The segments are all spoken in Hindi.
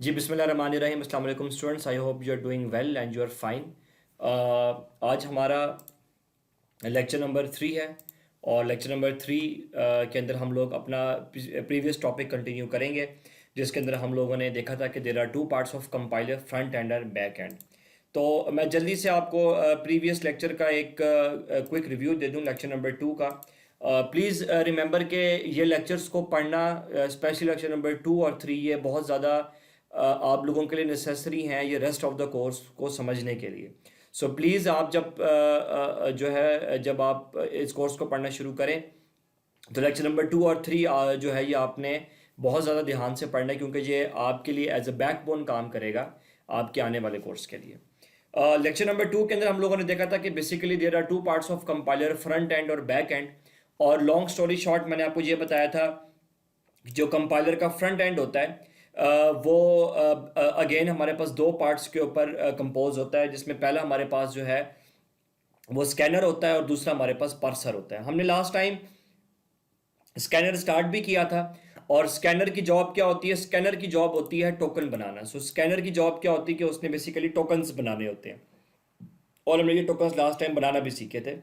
जी बिस्मिल्लाहिर्रहमानिर्रहीम। अस्सलाम वालेकुम students, I hope you are doing well and you are fine. आज हमारा लेक्चर नंबर 3 है और लेक्चर नंबर 3 के अंदर हम लोग अपना प्रीवियस टॉपिक कंटिन्यू करेंगे, जिसके अंदर हम लोगों ने देखा था कि there are two parts of compiler, front end और बैक एंड। तो मैं जल्दी से आपको प्रीवियस लेक्चर का एक क्विक रिव्यू दे दूं लेक्चर नंबर 2 का। प्लीज़ रिमेंबर के ये लेक्चर्स को पढ़ना, स्पेशली लेक्चर नंबर 2 और 3, ये बहुत ज़्यादा आप लोगों के लिए नेसेसरी हैं ये रेस्ट ऑफ द कोर्स को समझने के लिए। सो प्लीज़ आप जब जो है जब आप इस कोर्स को पढ़ना शुरू करें तो लेक्चर नंबर 2 और 3 जो है ये आपने बहुत ज़्यादा ध्यान से पढ़ना है, क्योंकि ये आपके लिए एज अ बैकबोन काम करेगा आपके आने वाले कोर्स के लिए। लेक्चर नंबर 2 के अंदर हम लोगों ने देखा था कि basically there are two parts of compiler, front end और बैक एंड। और लॉन्ग स्टोरी शॉर्ट मैंने आपको ये बताया था कि जो कंपाइलर का फ्रंट एंड होता है वो अगेन हमारे पास दो पार्ट्स के ऊपर कंपोज होता है, जिसमें पहला हमारे पास जो है वो स्कैनर होता है और दूसरा हमारे पास पार्सर होता है। हमने लास्ट टाइम स्कैनर स्टार्ट भी किया था। और स्कैनर की जॉब क्या होती है? स्कैनर की जॉब होती है टोकन बनाना। सो स्कैनर की जॉब क्या होती है कि उसने बेसिकली टोकन्स बनाने होते हैं, और हमने ये टोकन्स लास्ट टाइम बनाना भी सीखे थे।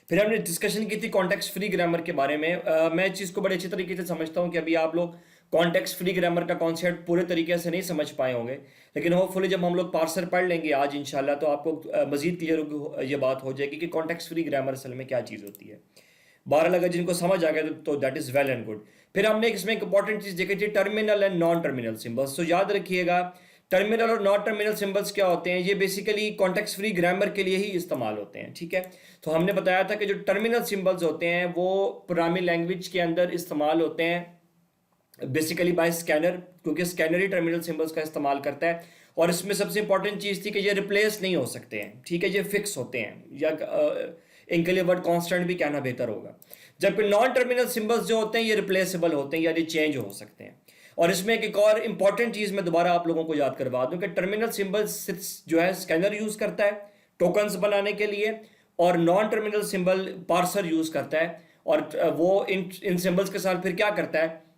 फिर हमने डिस्कशन की थी कॉन्टेक्स्ट फ्री ग्रामर के बारे में। मैं इस चीज़ को बड़े अच्छे तरीके से समझता हूँ कि अभी आप लोग कॉन्टेक्स्ट फ्री ग्रामर का कॉन्सेप्ट पूरे तरीके से नहीं समझ पाए होंगे, लेकिन होपफुली जब हम लोग पार्सर पढ़ लेंगे आज इंशाल्लाह तो आपको मज़ीद क्लियर ये बात हो जाएगी कि कॉन्टेक्स्ट फ्री ग्रामर असल में क्या चीज़ होती है। बहरहाल अगर जिनको समझ आ गया तो that is well and good. फिर हमने इसमें एक इंपॉर्टेंट चीज़ देखी थी, terminal and non terminal symbols. तो याद रखिएगा टर्मिनल और नॉन टर्मिनल सिंबल्स क्या होते हैं, ये बेसिकली कॉन्टेक्स्ट फ्री ग्रामर के लिए ही इस्तेमाल होते हैं। ठीक है, तो हमने बताया था कि जो टर्मिनल सिंबल्स होते हैं वो प्रोग्रामिंग लैंग्वेज के अंदर इस्तेमाल होते हैं बेसिकली बाय स्कैनर, क्योंकि स्कैनर ही टर्मिनल सिंबल्स का इस्तेमाल करता है। और इसमें सबसे इंपॉर्टेंट चीज़ थी कि ये रिप्लेस नहीं हो सकते हैं। ठीक है, ये फिक्स होते हैं, या इनके लिए वर्ड कांस्टेंट भी कहना बेहतर होगा। जबकि नॉन टर्मिनल सिंबल्स जो होते हैं ये रिप्लेसेबल होते हैं, यानी चेंज हो सकते हैं। और इसमें एक और इंपॉर्टेंट चीज़ मैं दोबारा आप लोगों को याद करवा दूं कि टर्मिनल सिंबल्स जो है स्कैनर यूज़ करता है टोकन्स बनाने के लिए, और non terminal symbol parser use करता है। और वो इन सिंबल्स के साथ फिर क्या करता है,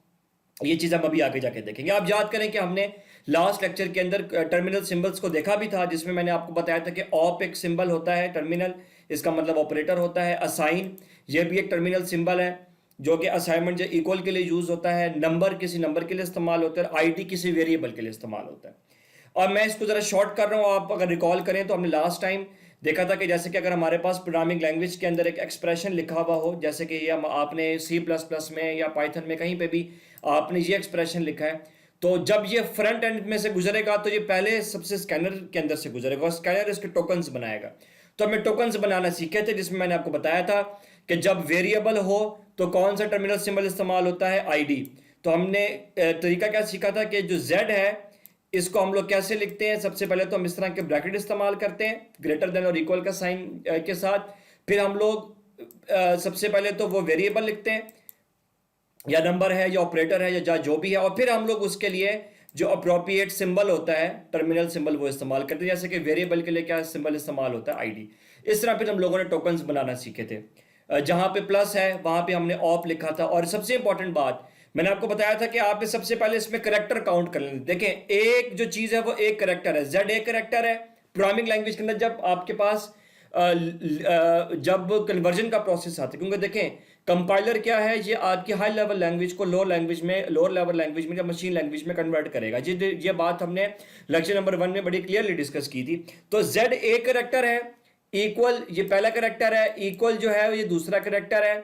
ये चीज़ हम अभी आगे जाके देखेंगे। आप याद करें कि हमने लास्ट लेक्चर के अंदर टर्मिनल सिंबल्स को देखा भी था, जिसमें मैंने आपको बताया था कि ऑप एक सिंबल होता है टर्मिनल, इसका मतलब ऑपरेटर होता है। असाइन ये भी एक टर्मिनल सिंबल है जो कि असाइनमेंट जो इक्वल के लिए यूज़ होता है। नंबर किसी नंबर के लिए इस्तेमाल होता है, आईडी किसी वेरिएबल के लिए इस्तेमाल होता है। और मैं इसको ज़रा शॉर्ट कर रहा हूँ, आप अगर रिकॉल करें तो हमने लास्ट टाइम देखा था कि जैसे कि अगर हमारे पास प्रोग्रामिंग लैंग्वेज के अंदर एक एक्सप्रेशन लिखा हुआ हो, जैसे कि ये आपने C++ में या पाइथन में कहीं पे भी आपने ये एक्सप्रेशन लिखा है, तो जब ये फ्रंट एंड में से गुजरेगा तो ये पहले सबसे स्कैनर के अंदर से गुजरेगा और स्कैनर इसके टोकन्स बनाएगा। तो हमें टोकन्स बनाना सीखे थे, जिसमें मैंने आपको बताया था कि जब वेरिएबल हो तो कौन सा टर्मिनल सिंबल इस्तेमाल होता है, आईडी। तो हमने तरीका क्या सीखा था कि जो Z है इसको हम लोग कैसे लिखते हैं। सबसे पहले तो हम इस तरह के ब्रैकेट इस्तेमाल करते हैं ग्रेटर देन और इक्वल का साइन के साथ। फिर हम लोग सबसे पहले तो वो वेरिएबल लिखते हैं, या नंबर है या ऑपरेटर है या जो भी है, और फिर हम लोग उसके लिए जो अप्रोप्रिएट सिंबल होता है टर्मिनल सिंबल वो इस्तेमाल करते हैं। जैसे कि वेरिएबल के लिए क्या सिंबल इस्तेमाल होता है, आईडी। इस तरह फिर हम लोगों ने टोकन्स बनाना सीखे थे। जहां पे प्लस है वहां पे हमने ऑप लिखा था। और सबसे इंपॉर्टेंट बात मैंने आपको बताया था कि आपने सबसे पहले इसमें करेक्टर काउंट कर लेंगे। देखें, एक जो चीज है वो एक करेक्टर है, जेड एक करेक्टर है। प्रोग्रामिंग लैंग्वेज के अंदर जब आपके पास जब कन्वर्जन का प्रोसेस आता है, क्योंकि देखें कंपाइलर क्या है, ये आपकी हाई लेवल लैंग्वेज को लोअर लेवल लैंग्वेज में या मशीन लैंग्वेज में कन्वर्ट करेगा। ये बात हमने लेक्चर नंबर 1 में बड़ी क्लियरली डिस्कस की थी। तो जेड एक करेक्टर है, इक्वल ये पहला करेक्टर है, इक्वल जो है ये दूसरा करेक्टर है,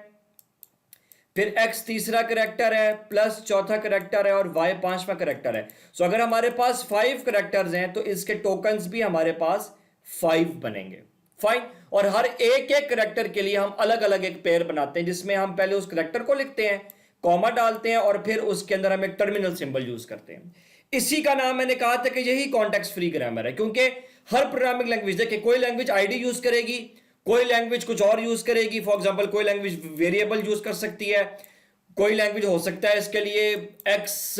फिर x तीसरा करेक्टर है, प्लस चौथा करेक्टर है, और y पांचवा करेक्टर है। सो अगर हमारे पास 5 करेक्टर्स हैं तो इसके टोकन्स भी हमारे पास 5 बनेंगे। फाइन। और हर एक एक करेक्टर के लिए हम अलग अलग एक पेयर बनाते हैं, जिसमें हम पहले उस करेक्टर को लिखते हैं, कॉमा डालते हैं, और फिर उसके अंदर हम एक टर्मिनल सिंबल यूज करते हैं। इसी का नाम मैंने कहा था कि यही कॉन्टेक्स्ट फ्री ग्रामर है, क्योंकि हर प्रोग्रामिंग लैंग्वेज, देखिए कोई लैंग्वेज आईडी यूज करेगी, कोई लैंग्वेज कुछ और यूज करेगी। फॉर एग्जांपल कोई लैंग्वेज वेरिएबल यूज कर सकती है, कोई लैंग्वेज हो सकता है इसके लिए एक्स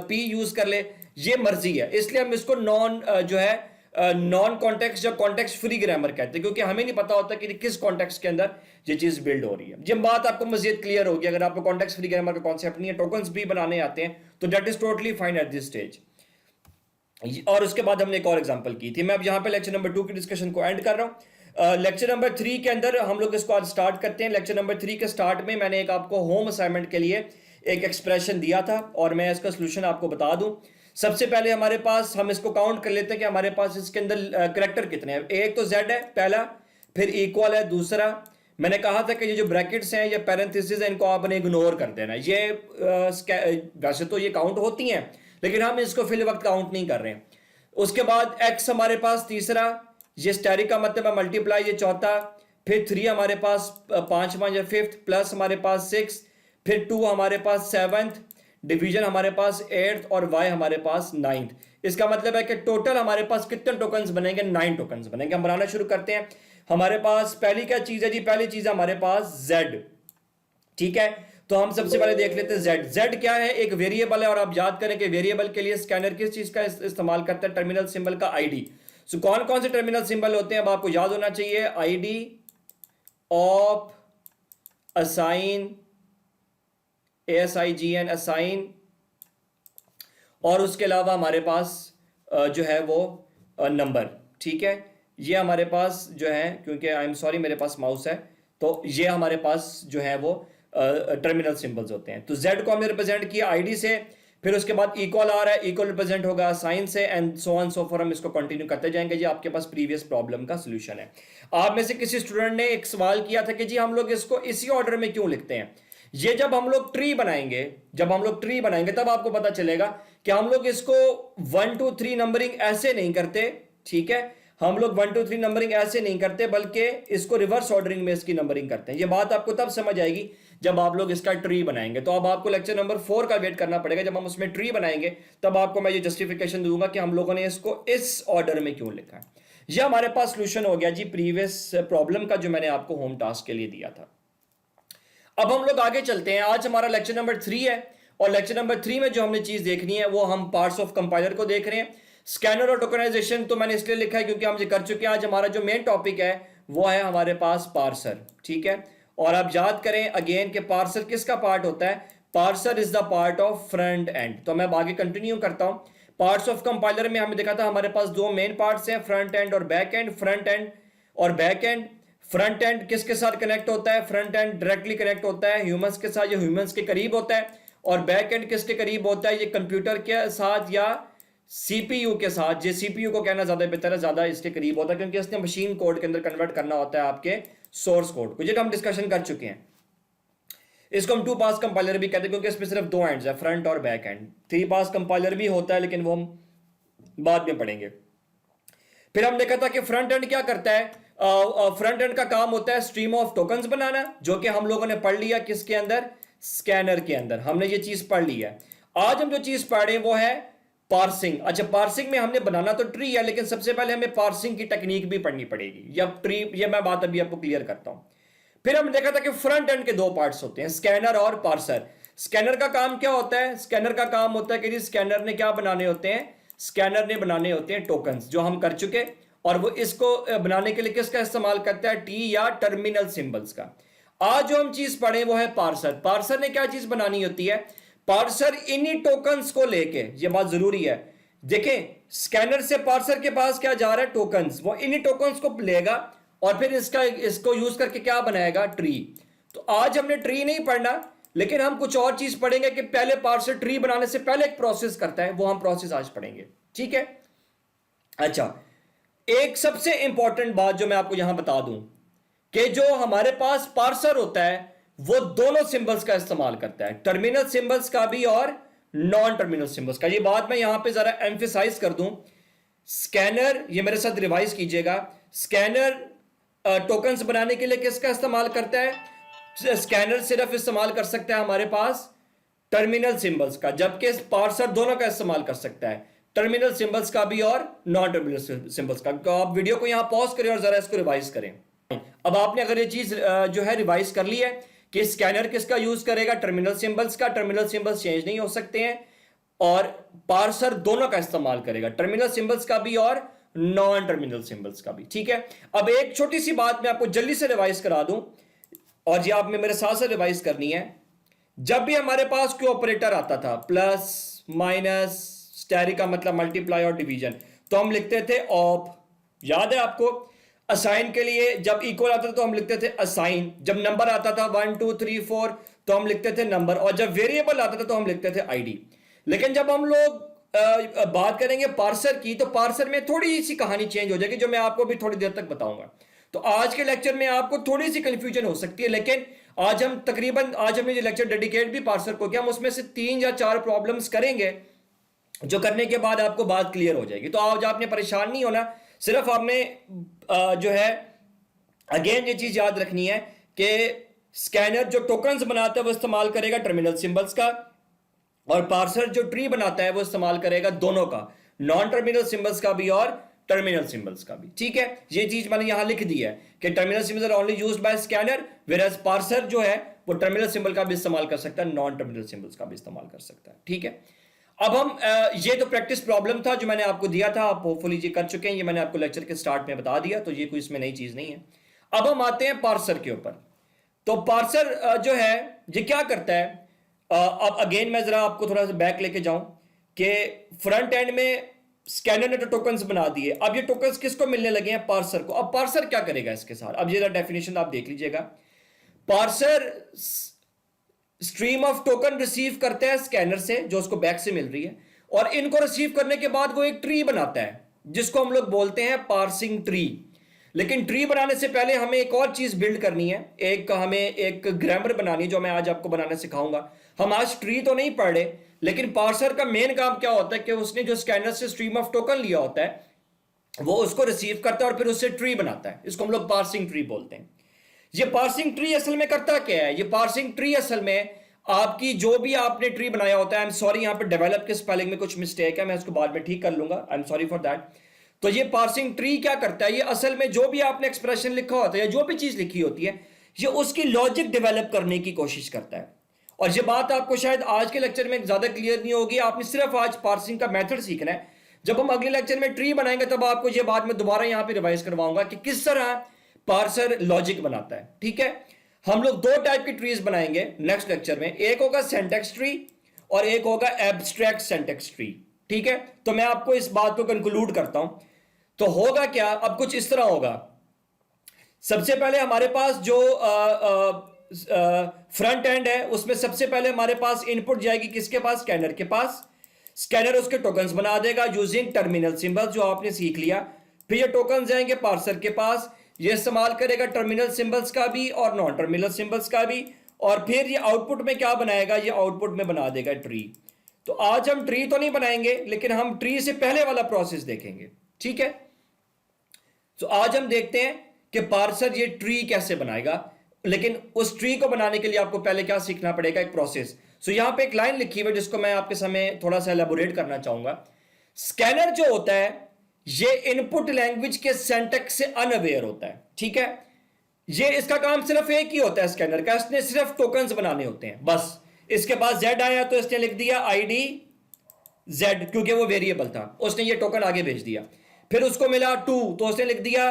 पी यूज कर ले, ये मर्जी है। इसलिए हम इसको नॉन जो है नॉन कॉन्टेक्स्ट या कॉन्टेक्स्ट फ्री ग्रामर कहते हैं, क्योंकि हमें नहीं पता होता कि किस कॉन्टेक्स्ट के अंदर ये चीज बिल्ड हो रही है। जब बात आपको मजीद क्लियर होगी, अगर आपको कॉन्टेक्स्ट फ्री ग्रामर का कॉन्सेप्ट नहीं है, टोकन्स भी बनाने आते हैं, तो that is totally fine at this stage. और उसके बाद हमने एक और एग्जांपल की थी। मैं अब यहाँ पे लेक्चर नंबर 2 की डिस्कशन को एंड कर रहा हूँ। लेक्चर नंबर 3 के अंदर हम लोग इसको आज स्टार्ट करते हैं। लेक्चर नंबर 3 के स्टार्ट में मैंने एक आपको होम असाइनमेंट के लिए एक एक्सप्रेशन दिया था और मैं इसका सोल्यूशन आपको बता दूं। सबसे पहले हमारे पास, हम इसको काउंट कर लेते हैं कि हमारे पास इसके अंदर करैक्टर कितने हैं। एक तो z है पहला, फिर इक्वल है दूसरा। मैंने कहा था कि ये जो ब्रैकेट्स हैं, ये पैरेंथेसिस हैं, इनको आपने इग्नोर कर देना। ये वैसे तो ये काउंट होती हैं, लेकिन हम इसको फिल वक्त काउंट नहीं कर रहे हैं। उसके बाद x हमारे पास तीसरा, ये स्टेरिक का मतलब है मल्टीप्लाई, ये चौथा, फिर 3 हमारे पास पांचवा या फिफ्थ, प्लस हमारे पास 6, फिर 2 हमारे पास 7th, डिवीजन हमारे पास 8th और y हमारे पास 9th। इसका मतलब है कि टोटल हमारे पास कितने टोकन्स बनेंगे? 9 टोकन्स बनेंगे। हम बनाना शुरू करते हैं। हमारे पास पहली क्या चीज है जी? पहली चीज है हमारे पास z। ठीक है, तो हम सबसे पहले देख लेते हैं z। z क्या है? एक वेरिएबल है, और आप याद करें कि वेरिएबल के लिए स्कैनर किस चीज का इस्तेमाल करता है? टर्मिनल सिंबल का id। सो कौन कौन से टर्मिनल सिंबल होते हैं अब आपको याद होना चाहिए। id, op, assign, ASIGN assign, और उसके अलावा हमारे पास जो है वो नंबर। ठीक है, ये हमारे पास जो है, क्योंकि आई एम सॉरी मेरे पास माउस है, तो ये हमारे पास जो है वो टर्मिनल सिंबल्स होते हैं। तो z को हमने रिप्रेजेंट किया id से, फिर उसके बाद इक्वल आ रहा है, इक्वल रिप्रेजेंट होगा साइन से, and so on so for. हम इसको कंटिन्यू करते जाएंगे। ये आपके पास प्रीवियस प्रॉब्लम का सोल्यूशन है। आप में से किसी स्टूडेंट ने एक सवाल किया था कि जी हम लोग इसको इसी ऑर्डर में क्यों लिखते हैं? ये जब हम लोग ट्री बनाएंगे, तब आपको पता चलेगा कि हम लोग इसको 1 2 3 नंबरिंग ऐसे नहीं करते। ठीक है, हम लोग 1 2 3 नंबरिंग ऐसे नहीं करते, बल्कि इसको रिवर्स ऑर्डरिंग में इसकी नंबरिंग करते हैं। ये बात आपको तब समझ आएगी जब आप लोग इसका ट्री बनाएंगे। तो अब आपको लेक्चर नंबर 4 का वेट करना पड़ेगा। जब हम उसमें ट्री बनाएंगे तब आपको मैं ये जस्टिफिकेशन दूंगा कि हम लोगों ने इसको इस ऑर्डर में क्यों लिखा है। यह हमारे पास सोल्यूशन हो गया जी प्रीवियस प्रॉब्लम का, जो मैंने आपको होम टास्क के लिए दिया था। अब हम लोग आगे चलते हैं। आज हमारा लेक्चर नंबर 3 है, और लेक्चर नंबर 3 में जो हमने चीज देखनी है वो हम पार्ट्स ऑफ कंपाइलर को देख रहे हैं। स्कैनर और टोकनाइजेशन तो मैंने इसलिए लिखा है क्योंकि हम ये कर चुके हैं। आज हमारा जो मेन टॉपिक है वो है हमारे पास पार्सर। ठीक है, और आप याद करें अगेन कि पार्सर किसका पार्ट होता है? Parser is the part of front end. तो मैं आगे कंटिन्यू करता हूं। पार्ट्स ऑफ कंपाइलर में हमने देखा था हमारे पास 2 मेन पार्ट्स हैं, फ्रंट एंड और बैक एंड। फ्रंट एंड और बैक एंड। फ्रंट एंड किसके साथ कनेक्ट होता है? फ्रंट एंड डायरेक्टली कनेक्ट होता है ह्यूमंस के साथ, या ह्यूमंस के करीब होता है। और बैक एंड किसके करीब होता है? ये कंप्यूटर के साथ या सीपीयू के साथ। ये सीपीयू को कहना ज्यादा बेहतर है, ज्यादा इसके करीब होता है, क्योंकि इसने मशीन कोड के अंदर कन्वर्ट करना होता है आपके सोर्स कोड को, जो हम डिस्कशन कर चुके हैं। इसको हम 2 पास कंपाइलर भी कहते हैं, क्योंकि इसमें सिर्फ 2 एंड्स है, फ्रंट और बैक एंड। 3 पास कंपाइलर भी होता है, लेकिन वो हम बाद में पढ़ेंगे। फिर हम देखा था कि फ्रंट एंड क्या करता है? फ्रंट एंड का काम होता है स्ट्रीम ऑफ टोकन्स बनाना, जो कि हम लोगों ने पढ़ लिया किसके अंदर? स्कैनर के अंदर। हमने ये चीज पढ़ ली है। आज हम जो चीज पढ़ रहे हैं वो है पार्सिंग। अच्छा, पार्सिंग में हमने बनाना तो ट्री है, लेकिन सबसे पहले हमें पार्सिंग की टेक्निक भी पढ़नी पड़ेगी। या ट्री, ये मैं बात अभी आपको क्लियर करता हूं। फिर हमने देखा था कि फ्रंट एंड के 2 पार्ट्स होते हैं, स्कैनर और पार्सर। स्कैनर का काम क्या होता है? स्कैनर का काम होता है कि जी स्कैनर ने क्या बनाने होते हैं? स्कैनर ने बनाने होते हैं टोकन्स, जो हम कर चुके। और वो इसको बनाने के लिए किसका इस्तेमाल करता है? टी या टर्मिनल सिंबल्स का। आज जो हम चीज पढ़े वो है पार्सर। पार्सर ने क्या चीज बनानी होती है? पार्सर इन्हीं टोकन्स को लेके, ये बात जरूरी है, देखें स्कैनर से पार्सर के पास क्या जा रहा है? टोकन्स। वो इन्हीं टोकन्स को लेगा और फिर इसको यूज करके क्या बनाएगा? ट्री। तो आज हमने ट्री नहीं पढ़ना, लेकिन हम कुछ और चीज पढ़ेंगे कि पहले पार्सर ट्री बनाने से पहले एक प्रोसेस करता है, वो हम प्रोसेस आज पढ़ेंगे। ठीक है, अच्छा, एक सबसे इंपॉर्टेंट बात जो मैं आपको यहां बता दूं कि जो हमारे पास पार्सर होता है वो दोनों सिंबल्स का इस्तेमाल करता है, टर्मिनल सिंबल्स का भी और नॉन टर्मिनल सिंबल्स का। ये बात मैं यहां पे जरा एम्फेसाइज कर दूं। स्कैनर, ये मेरे साथ रिवाइज कीजिएगा, स्कैनर टोकन्स बनाने के लिए किसका इस्तेमाल करता है? स्कैनर सिर्फ इस्तेमाल कर सकता है हमारे पास टर्मिनल सिंबल्स का, जबकि पार्सर दोनों का इस्तेमाल कर सकता है, टर्मिनल सिंबल्स का भी और नॉन टर्मिनल सिंबल्स का। तो आप वीडियो को यहां पॉज करें और जरा इसको रिवाइज करें। अब आपने अगर ये चीज जो है रिवाइज कर ली है कि स्कैनर किसका यूज करेगा? टर्मिनल सिंबल्स का। टर्मिनल सिंबल्स चेंज नहीं हो सकते हैं, और पार्सर दोनों का इस्तेमाल करेगा, टर्मिनल सिंबल्स का भी और नॉन टर्मिनल सिंबल्स का भी। ठीक है, अब एक छोटी सी बात मैं आपको जल्दी से रिवाइज करा दूं, और ये आपने मेरे साथ से रिवाइज करनी है। जब भी हमारे पास कोई ऑपरेटर आता था, प्लस माइनस स्टेरिक का मतलब मल्टीप्लाई और डिवीजन, तो हम लिखते थे ऑप। याद है आपको? असाइन के लिए जब इक्वल आता था तो हम लिखते थे असाइन, जब नंबर आता था 1 2 3 4 तो हम लिखते थे नंबर, और जब वेरिएबल आता था तो हम लिखते थे आईडी। लेकिन जब हम लोग बात करेंगे पार्सर की, तो पार्सर में थोड़ी सी कहानी चेंज हो जाएगी, जो मैं आपको भी थोड़ी देर तक बताऊंगा। तो आज के लेक्चर में आपको थोड़ी सी कंफ्यूजन हो सकती है, लेकिन आज हमने ये लेक्चर डेडिकेट भी पार्सर को किया। हम उसमें से 3 या 4 प्रॉब्लम्स करेंगे, जो करने के बाद आपको बात क्लियर हो जाएगी। तो आज आपने परेशान नहीं होना, सिर्फ आपने जो है अगेन ये चीज याद रखनी है कि स्कैनर जो टोकन्स बनाता है वो इस्तेमाल करेगा टर्मिनल सिंबल्स का, और पार्सर जो ट्री बनाता है वो इस्तेमाल करेगा दोनों का, नॉन टर्मिनल सिंबल्स का भी और टर्मिनल सिंबल्स का भी। ठीक है, ये चीज मैंने यहां लिख दी है कि terminal symbols are only used by scanner, whereas parser जो है वो टर्मिनल सिंबल का भी इस्तेमाल कर सकता है, नॉन टर्मिनल सिंबल्स का भी इस्तेमाल कर सकता है। ठीक है, अब हम ये तो प्रैक्टिस प्रॉब्लम था जो मैंने आपको दिया था, आप होपफुली ये कर चुके हैं, ये मैंने आपको लेक्चर के स्टार्ट में बता दिया, तो ये कोई इसमें नई चीज नहीं है। अब हम आते हैं पार्सर के ऊपर। तो पार्सर जो है ये क्या करता है, अब अगेन मैं जरा आपको थोड़ा सा बैक लेके जाऊं कि फ्रंट एंड में स्कैनर ने तो टोकन्स बना दिए, अब ये टोकन्स किसको मिलने लगे हैं? पार्सर को। अब पार्सर क्या करेगा इसके साथ? अब ये डेफिनेशन आप देख लीजिएगा। Parser stream of token receive करता है स्कैनर से, जो उसको बैक से मिल रही है, और इनको रिसीव करने के बाद वो एक ट्री बनाता है, जिसको हम लोग बोलते हैं पार्सिंग ट्री। लेकिन ट्री बनाने से पहले हमें एक और चीज बिल्ड करनी है, हमें एक ग्रामर बनानी है, जो मैं आज आपको बनाना सिखाऊंगा। हम आज ट्री तो नहीं पढ़ रहे, लेकिन पार्सर का मेन काम क्या होता है कि उसने जो स्कैनर से स्ट्रीम ऑफ टोकन लिया होता है वो उसको रिसीव करता है और फिर उससे ट्री बनाता है। इसको हम लोग पार्सिंग ट्री बोलते हैं। ये पार्सिंग ट्री असल में करता क्या है? ये पार्सिंग ट्री असल में आपकी जो भी आपने ट्री बनाया होता है, आई एम सॉरी यहां पे डेवलप के स्पेलिंग में कुछ मिस्टेक है, मैं उसको बाद में ठीक कर लूंगा, I am sorry for that. तो ये पार्सिंग ट्री क्या करता है, ये असल में जो भी आपने एक्सप्रेशन लिखा होता है या जो भी चीज लिखी होती है, ये उसकी लॉजिक डेवलप करने की कोशिश करता है। और ये बात आपको शायद आज के लेक्चर में ज्यादा क्लियर नहीं होगी, आपने सिर्फ आज पार्सिंग का मेथड सीखना है। जब हम अगले लेक्चर में ट्री बनाएंगे तब आपको ये बात मैं दोबारा यहां पे रिवाइज करवाऊंगा कि किस तरह पार्सर लॉजिक बनाता है। ठीक है, हम लोग 2 टाइप की ट्रीज बनाएंगे नेक्स्ट लेक्चर में, एक होगा सिंटैक्स ट्री और एक होगा एब्स्ट्रैक्ट सिंटैक्स ट्री। ठीक है, तो मैं आपको इस बात को कंक्लूड करता हूं। तो होगा क्या, अब कुछ इस तरह होगा। सबसे पहले हमारे पास जो फ्रंट एंड है उसमें सबसे पहले हमारे पास इनपुट जाएगी किसके पास? स्कैनर के पास। स्कैनर उसके टोकन्स बना देगा यूजिंग टर्मिनल सिंबल, जो आपने सीख लिया। फिर ये टोकन जाएंगे पार्सर के पास, ये इस्तेमाल करेगा टर्मिनल सिंबल्स का भी और नॉन टर्मिनल सिंबल्स का भी, और फिर ये आउटपुट में क्या बनाएगा? ये आउटपुट में बना देगा ट्री। तो आज हम ट्री तो नहीं बनाएंगे, लेकिन हम ट्री से पहले वाला प्रोसेस देखेंगे। ठीक है, तो आज हम देखते हैं कि पार्सर ये ट्री कैसे बनाएगा, लेकिन उस ट्री को बनाने के लिए आपको पहले क्या सीखना पड़ेगा? एक प्रोसेस। सो यहां पे एक लाइन लिखी हुई है जिसको मैं आपके सामने थोड़ा सा एलैबोरेट करना चाहूंगा। स्कैनर जो होता है ये इनपुट लैंग्वेज के सिंटैक्स से अनअवेयर होता है। ठीक है, ये इसका काम सिर्फ एक ही होता है स्कैनर का, इसने सिर्फ टोकन्स बनाने होते हैं बस। इसके पास z आया तो इसने लिख दिया id z, क्योंकि वो वेरिएबल था, उसने ये टोकन आगे भेज दिया। फिर उसको मिला 2 तो उसने लिख दिया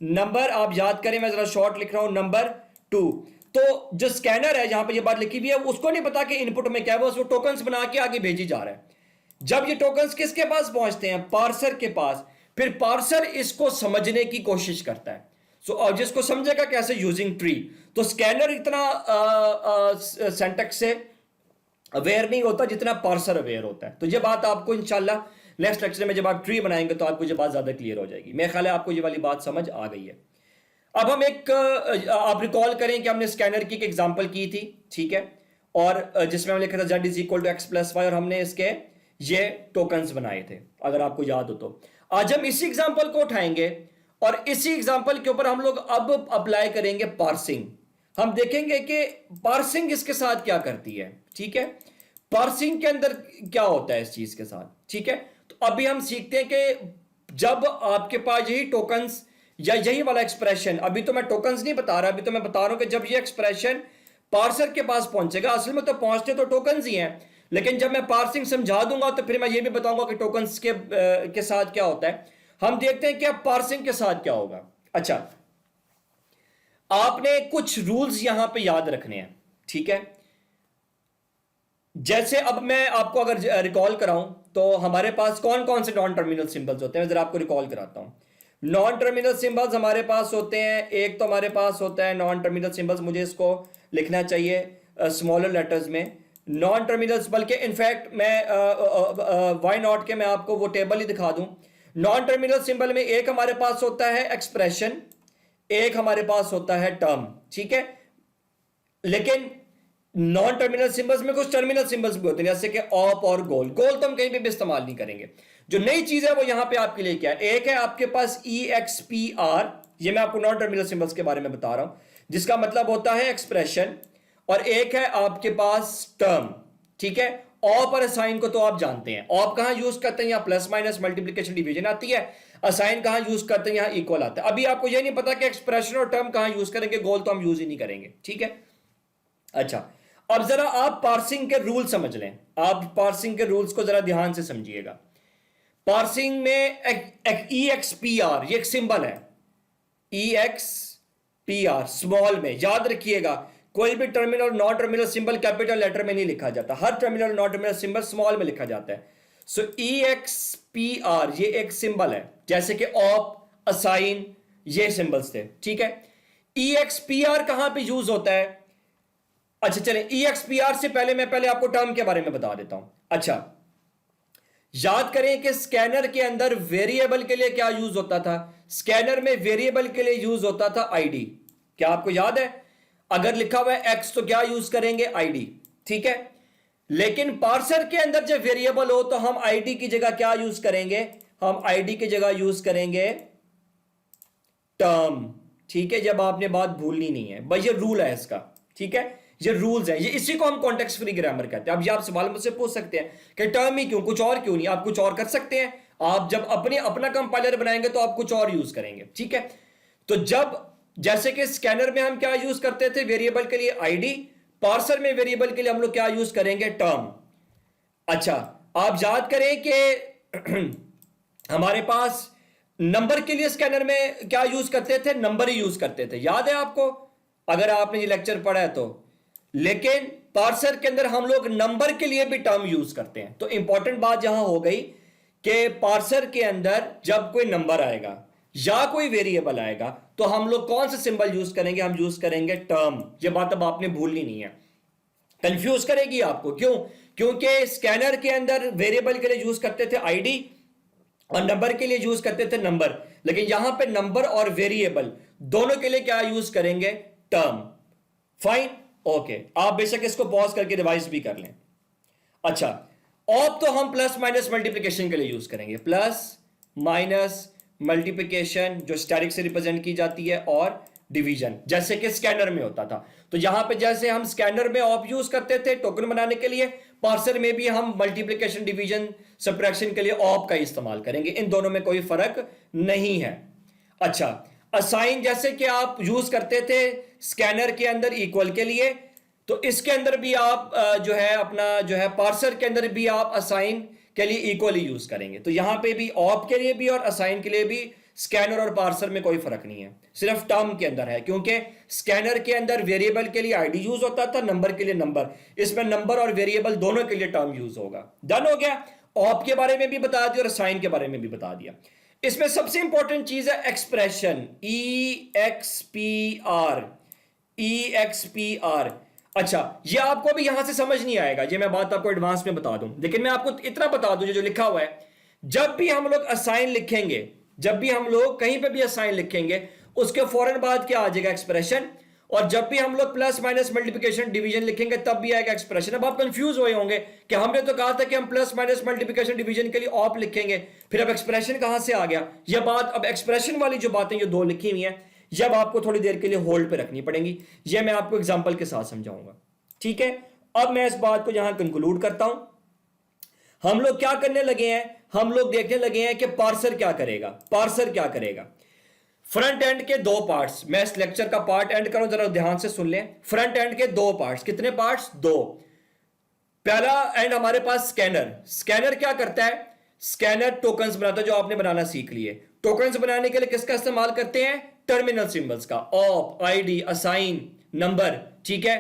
नंबर, आप याद करें मैं जरा शॉर्ट लिख रहा हूं, नंबर 2। तो जो स्कैनर है जहां पर ये बात लिखी हुई है उसको नहीं पता कि इनपुट में क्या है, वो टोकन्स बना के आगे भेजी जा रहा है। जब ये टोकन्स किसके पास पहुंचते हैं? पार्सर के पास। फिर पार्सर इसको समझने की कोशिश करता है। सो अब जिसको समझेगा कैसे? Using tree. तो स्कैनर इतना सिंटैक्स से अवेयर नहीं होता जितना पार्सर अवेयर होता है। तो ये बात आपको इंशाल्लाह नेक्स्ट लेक्चर में जब आप ट्री बनाएंगे तो आपको ये बात ज्यादा क्लियर हो जाएगी। मेरे ख्याल है आपको ये वाली बात समझ आ गई है। अब हम आप रिकॉल करें कि हमने स्कैनर की एक एग्जांपल की थी, ठीक है, और जिसमें हमने लिखा था z is equal to x plus y, और हमने इसके ये टोकन्स बनाए थे, अगर आपको याद हो तो। आज हम इसी एग्जांपल को उठाएंगे और इसी एग्जांपल के ऊपर हम लोग अब अप्लाई करेंगे पार्सिंग। हम देखेंगे कि पार्सिंग इसके साथ क्या करती है। ठीक है, पार्सिंग के अंदर क्या होता है इस चीज के साथ। ठीक है, तो अभी हम सीखते हैं कि जब आपके पास यही टोकन्स या यही वाला एक्सप्रेशन, अभी तो मैं टोकन्स नहीं बता रहा, अभी तो मैं बता रहा हूं कि जब ये एक्सप्रेशन पार्सर के पास पहुंचेगा, असल में तो पहुंचते तो टोकन्स ही हैं, लेकिन जब मैं पार्सिंग समझा दूंगा तो फिर मैं ये भी बताऊंगा कि टोकन्स के साथ क्या होता है। हम देखते हैं कि अब पार्सिंग के साथ क्या होगा। अच्छा, आपने कुछ रूल्स यहां पे याद रखने हैं, ठीक है। जैसे अब मैं आपको अगर रिकॉल कराऊं तो हमारे पास कौन कौन से नॉन टर्मिनल सिंबल्स होते हैं, मैं जरा आपको रिकॉल कराता हूं। नॉन टर्मिनल सिंबल्स हमारे पास होते हैं, एक तो हमारे पास होता है नॉन टर्मिनल सिंबल्स, मुझे इसको लिखना चाहिए स्मॉलर लेटर्स में, नॉन टर्मिनल्स, बल्कि इनफैक्ट मैं वाई नॉट के मैं आपको वो टेबल ही दिखा दूं। नॉन टर्मिनल सिंबल में एक हमारे पास होता है एक्सप्रेशन, एक हमारे पास होता है टर्म, ठीक है। लेकिन नॉन टर्मिनल सिंबल्स में कुछ टर्मिनल सिंबल्स भी होते हैं, जैसे कि ऑप और गोल। गोल तो हम कहीं पे भी इस्तेमाल नहीं करेंगे। जो नई चीज है वो यहां पे आपके लिए क्या है, एक है आपके पास ई एक्स पी आर, ये मैं आपको नॉन टर्मिनल सिंबल्स के बारे में बता रहा हूं, जिसका मतलब होता है एक्सप्रेशन, और एक है आपके पास टर्म, ठीक है। ऑप और असाइन को तो आप जानते हैं, ऑप कहां यूज करते हैं, यहां प्लस माइनस मल्टीप्लीकेशन डिवीजन आती है, असाइन कहां यूज करते हैं, यहां इक्वल आता है। अभी आपको यह नहीं पता कि एक्सप्रेशन और टर्म कहां यूज करेंगे, गोल तो हम यूज ही नहीं करेंगे, ठीक है। अच्छा, अब जरा आप पार्सिंग के रूल समझ लें, आप पार्सिंग के रूल्स को जरा ध्यान से समझिएगा। पार्सिंग में ई एक्स पी आर, ये एक सिंबल है, E X P R small में, याद रखिएगा कोई भी टर्मिनल और non terminal symbol capital letter में नहीं लिखा जाता, हर टर्मिनल और नॉन टर्मिनल सिंबल स्मॉल में लिखा जाता है। So E X P R ये एक सिंबल है, जैसे कि ऑप, असाइन, ये सिंबल्स थे, ठीक है। ई एक्स पी आर कहां पे यूज होता है, अच्छा चलें, ई एक्स पी आर से पहले मैं आपको टर्म के बारे में बता देता हूं। अच्छा, याद करें कि स्कैनर के अंदर वेरिएबल के लिए क्या यूज होता था, स्कैनर में वेरिएबल के लिए यूज होता था आईडी, क्या आपको याद है। अगर लिखा हुआ है एक्स तो क्या यूज करेंगे, आईडी, ठीक है। लेकिन पार्सर के अंदर जब वेरिएबल हो तो हम आईडी की जगह क्या यूज करेंगे, हम आईडी की जगह यूज करेंगे टर्म, ठीक है। जब आपने बात भूलनी नहीं है भाई, ये रूल है इसका, ठीक है, ये रूल्स है, ये इसी को हम कॉन्टेक्स्ट फ्री ग्रामर कहते हैं। अब ये आप सवाल मुझसे पूछ सकते हैं कि टर्म ही क्यों, कुछ और क्यों नहीं, आप कुछ और कर सकते हैं, आप जब अपना कंपाइलर बनाएंगे तो आप कुछ और यूज करेंगे, ठीक है। तो जब जैसे कि स्कैनर में हम क्या यूज करते थे, वेरिएबल के लिए आईडी, पार्सर में वेरिएबल के लिए हम लोग क्या यूज करेंगे, टर्म। अच्छा, आप याद करें कि हमारे पास नंबर के लिए स्कैनर में क्या यूज करते थे, नंबर ही यूज करते थे, याद है आपको, अगर आपने ये लेक्चर पढ़ा है तो। लेकिन पार्सर के अंदर हम लोग नंबर के लिए भी टर्म यूज करते हैं। तो इंपॉर्टेंट बात यहां हो गई कि पार्सर के अंदर जब कोई नंबर आएगा या कोई वेरिएबल आएगा तो हम लोग कौन सा सिंबल यूज करेंगे, हम यूज करेंगे टर्म। ये बात अब आपने भूलनी नहीं है, कंफ्यूज करेगी आपको, क्यों, क्योंकि स्कैनर के अंदर वेरिएबल के लिए यूज करते थे आईडी और नंबर के लिए यूज करते थे नंबर, लेकिन यहां पे नंबर और वेरिएबल दोनों के लिए क्या यूज करेंगे, टर्म। फाइन, ओके, आप बेशक इसको पॉज करके रिवाइज भी कर लें। अच्छा, ऑप तो हम प्लस माइनस मल्टीप्लिकेशन के लिए यूज करेंगे, प्लस माइनस मल्टीप्लिकेशन जो स्टैटिक से रिप्रेजेंट की जाती है, और डिवीजन जैसे कि स्कैनर में होता था। तो यहां पे जैसे हम स्कैनर में ऑप यूज करते थे टोकन बनाने के लिए, पार्सर में भी हम मल्टीप्लिकेशन, डिवीजन, सब्ट्रैक्शन के लिए ऑप का इस्तेमाल करेंगे, इन दोनों में कोई फर्क नहीं है। अच्छा, असाइन जैसे कि आप यूज करते थे स्कैनर के अंदर इक्वल के लिए, तो इसके अंदर भी आप जो है अपना जो है पार्सर के अंदर भी आप असाइन के लिए इक्वली यूज करेंगे। तो यहां पे भी ऑप के लिए भी और असाइन के लिए भी स्कैनर और पार्सर में कोई फर्क नहीं है, सिर्फ टर्म के अंदर है, क्योंकि स्कैनर के अंदर वेरिएबल के लिए आईडी यूज होता था, नंबर के लिए नंबर, इसमें नंबर और वेरिएबल दोनों के लिए टर्म यूज होगा। डन हो गया, ऑप के बारे में भी बता दिया और असाइन के बारे में भी बता दिया। इसमें सबसे इंपॉर्टेंट चीज है expression, E X P are, E X P are. अच्छा, ये आपको भी यहां से समझ नहीं आएगा, ये मैं बात आपको एडवांस में बता दूं, लेकिन मैं आपको इतना बता दूं जो लिखा हुआ है, जब भी हम लोग असाइन लिखेंगे, जब भी हम लोग कहीं पे भी असाइन लिखेंगे उसके फौरन बाद क्या आ जाएगा, एक्सप्रेशन। और जब भी हम लोग प्लस माइनस मल्टीप्लिकेशन डिवीजन लिखेंगे तब भी आएगा एक्सप्रेशन। अब आप कंफ्यूज हुए होंगे कि हमने तो कहा था कि हम प्लस माइनस मल्टीप्लिकेशन डिवीजन के लिए ऑप लिखेंगे, फिर अब एक्सप्रेशन कहां से आ गया। यह बात, अब एक्सप्रेशन वाली जो बातें, ये दो लिखी हुई हैं, जब आपको थोड़ी देर के लिए होल्ड पे रखनी पड़ेंगी, यह मैं आपको एग्जांपल के साथ समझाऊंगा, ठीक है। अब मैं इस बात को यहां कंक्लूड करता हूं। हम लोग क्या करने लगे हैं, हम लोग देखने लगे हैं कि पार्सर क्या करेगा, पार्सर क्या करेगा। फ्रंट एंड के दो पार्ट्स, मैं इस लेक्चर का पार्ट एंड करूं, जरा ध्यान से सुन लें। फ्रंट एंड के दो पार्ट्स, कितने पार्ट्स, दो। पहला एंड हमारे पास स्कैनर, स्कैनर क्या करता है, स्कैनर टोकन्स बनाता है जो आपने बनाना सीख लिए। टोकन्स बनाने के लिए किसका इस्तेमाल करते हैं? टर्मिनल सिंबल्स का, ऑप, आईडी, असाइन, नंबर, ठीक है।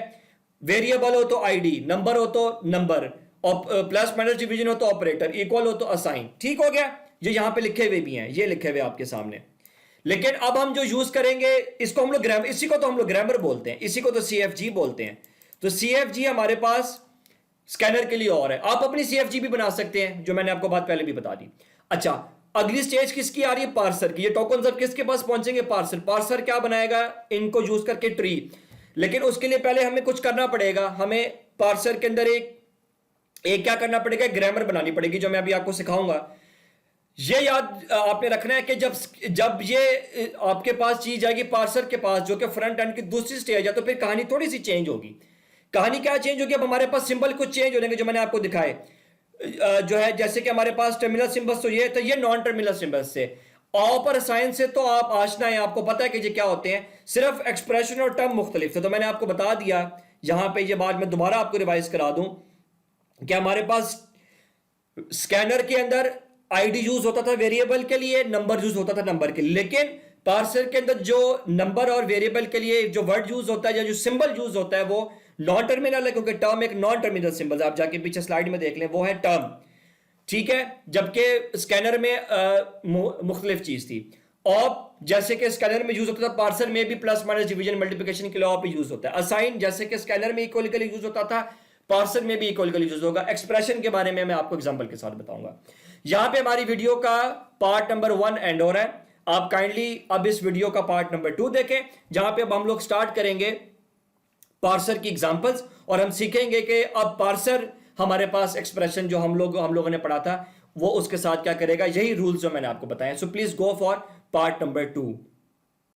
वेरिएबल हो तो आईडी, नंबर हो तो नंबर, प्लस माइनस डिवीजन हो तो ऑपरेटर, इक्वल हो तो असाइन। ठीक हो गया, ये यहां पे लिखे हुए भी हैं, ये लिखे हुए आपके सामने। लेकिन अब हम जो यूज करेंगे इसको हम लोग ग्रामर, इसी को तो हम लोग ग्रामर बोलते हैं, इसी को तो CFG बोलते हैं। तो CFG हमारे पास स्कैनर के लिए और है, आप अपनी CFG भी बना सकते हैं, जो मैंने आपको बात पहले भी बता दी। अच्छा, अगली स्टेज किसकी आ रही है? पार्सर की। ये टोकन अब किसके पास पहुंचेंगे? पार्सर। पार्सर क्या बनाएगा? इनको यूज करके ट्री। लेकिन उसके लिए पहले हमें कुछ करना पड़ेगा, हमें पार्सर के अंदर एक क्या करना पड़ेगा? ग्रामर बनानी पड़ेगी, जो मैं अभी आपको सिखाऊंगा। ये याद आपने रखना है कि जब ये आपके पास चीज आएगी पार्सर के पास, जो कि फ्रंट एंड की दूसरी स्टेज है, तो फिर कहानी थोड़ी सी चेंज होगी। कहानी क्या चेंज होगी? अब हमारे पास सिंबल कुछ चेंज हो जाएंगे, जो मैंने आपको दिखाए। जो है जैसे कि हमारे पास टर्मिनल सिंबल्स तो ये नॉन टर्मिनल सिंबल्स से, ऑप और साइन से तो आप आशना है, आपको पता है कि ये क्या होते हैं। सिर्फ एक्सप्रेशन और टर्म मुख्तलिफ थे, तो मैंने आपको बता दिया। यहां पे ये बात मैं दोबारा आपको रिवाइज करा दूं कि हमारे पास स्कैनर के अंदर आईडी यूज होता था वेरिएबल के लिए, नंबर यूज होता था नंबर के लिए। लेकिन पार्सर के अंदर जो नंबर और वेरिएबल के लिए जो वर्ड यूज होता है या जो सिंबल यूज होता है वो नॉन टर्मिनल है, क्योंकि टर्म एक नॉन टर्मिनल सिंबल, आप जाके पीछे स्लाइड में देख लें, वो है टर्म। ठीक है, जबकि स्कैनर में मुख्तलिफ चीज थी। ऑप जैसे कि स्कैनर में यूज होता था, पार्सर में भी प्लस माइनस डिवीजन मल्टीप्लिकेशन के लिए ऑप यूज होता है। असाइन जैसे कि स्कैनर में इक्वलिकली यूज होता था, पार्सर में भी इक्वलिकली यूज होगा। एक्सप्रेशन के बारे में मैं आपको एग्जांपल के साथ बताऊंगा। यहां पे हमारी वीडियो का पार्ट नंबर 1 एंड हो रहा है। आप काइंडली अब इस वीडियो का पार्ट नंबर 2 देखें, जहां पे अब हम लोग स्टार्ट करेंगे पार्सर की एग्जांपल्स, और हम सीखेंगे कि अब पार्सर हमारे पास एक्सप्रेशन जो हम लोगों ने पढ़ा था वो उसके साथ क्या करेगा, यही रूल्स जो मैंने आपको बताए। So please go for part number 2।